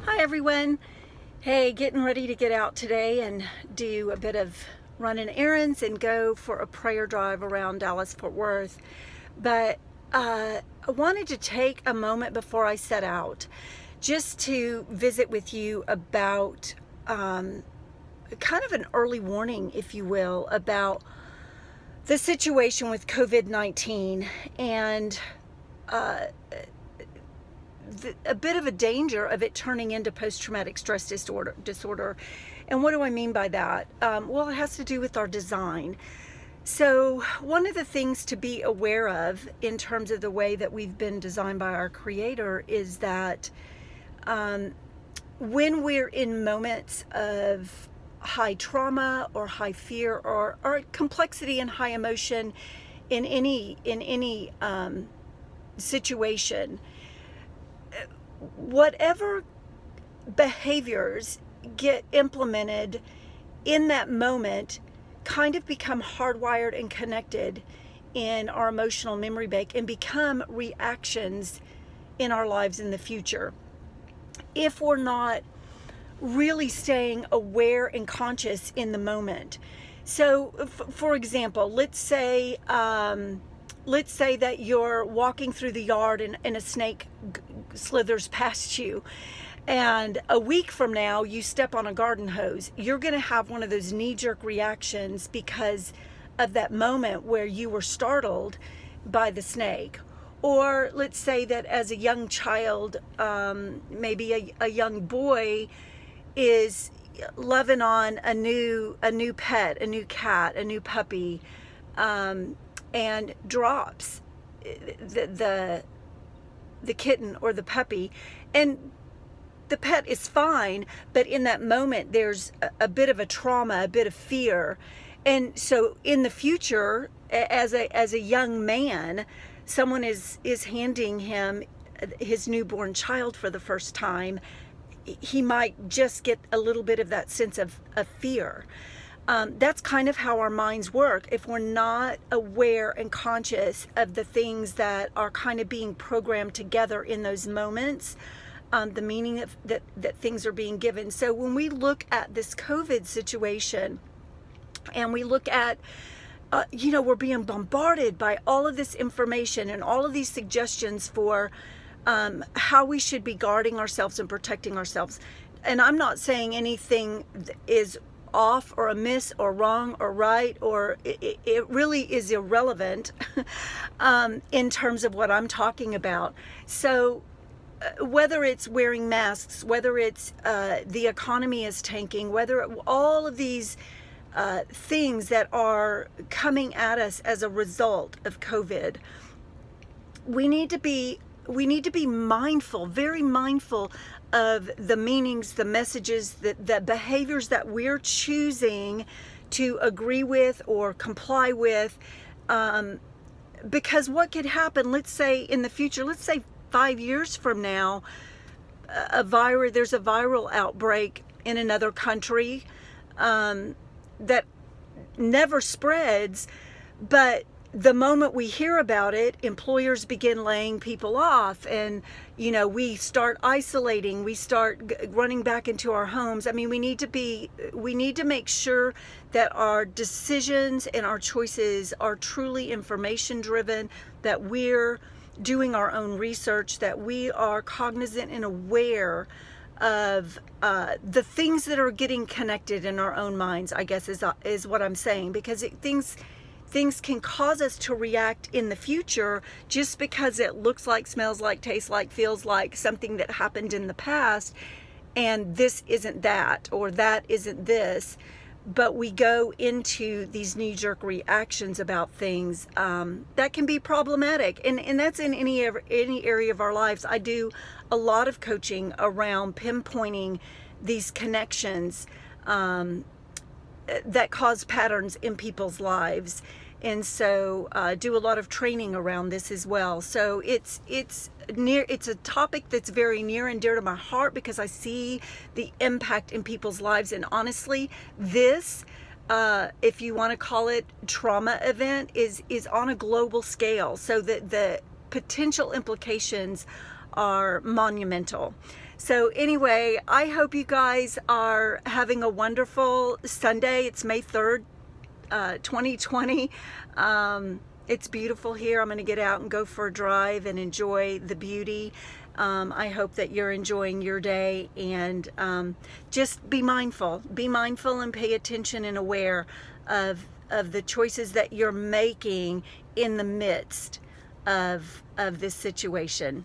Hi everyone. Hey, getting ready to get out today and do a bit of running errands and go for a prayer drive around Dallas-Fort Worth. But I wanted to take a moment before I set out just to visit with you about kind of an early warning, if you will, about the situation with COVID-19 and a bit of a danger of it turning into post-traumatic stress disorder. And what do I mean by that? Well, it has to do with our design. So one of the things to be aware of in terms of the way that we've been designed by our Creator is that when we're in moments of high trauma or high fear or complexity and high emotion in any situation, whatever behaviors get implemented in that moment kind of become hardwired and connected in our emotional memory bank and become reactions in our lives in the future if we're not really staying aware and conscious in the moment. So for example, let's say that you're walking through the yard and a snake slithers past you, and a week from now you step on a garden hose. You're going to have one of those knee-jerk reactions because of that moment where you were startled by the snake. Or let's say that as a young child, maybe a young boy is loving on a new pet, a new cat, a new puppy, and drops the kitten or the puppy, and the pet is fine, but in that moment there's a bit of a trauma, a bit of fear. And so in the future, as a young man, someone is handing him his newborn child for the first time. He might just get a little bit of that sense of fear. That's kind of how our minds work. If we're not aware and conscious of the things that are kind of being programmed together in those moments, the meaning that things are being given. So when we look at this COVID situation and we look at, we're being bombarded by all of this information and all of these suggestions for how we should be guarding ourselves and protecting ourselves. And I'm not saying anything is off or amiss or wrong or right, or it really is irrelevant in terms of what I'm talking about. So whether it's wearing masks, whether it's the economy is tanking, whether all of these things that are coming at us as a result of COVID, we need to be mindful, very mindful of the meanings, the messages, the behaviors that we're choosing to agree with or comply with, because what could happen, let's say in the future, let's say 5 years from now, there's a viral outbreak in another country that never spreads, but the moment we hear about it, employers begin laying people off, and we start isolating, we start running back into our homes. I mean, we need to make sure that our decisions and our choices are truly information driven, that we're doing our own research, that we are cognizant and aware of the things that are getting connected in our own minds, I guess is what I'm saying, because things can cause us to react in the future just because it looks like, smells like, tastes like, feels like something that happened in the past, and this isn't that, or that isn't this. But we go into these knee-jerk reactions about things that can be problematic, and that's in any area of our lives. I do a lot of coaching around pinpointing these connections that cause patterns in people's lives, and so do a lot of training around this as well. So it's a topic that's very near and dear to my heart because I see the impact in people's lives. And honestly, this, if you want to call it trauma event, is on a global scale. So that the potential implications are monumental. So anyway, I hope you guys are having a wonderful Sunday. It's May 3rd, 2020. It's beautiful here. I'm going to get out and go for a drive and enjoy the beauty. I hope that you're enjoying your day, and just be mindful and pay attention and aware of the choices that you're making in the midst of this situation.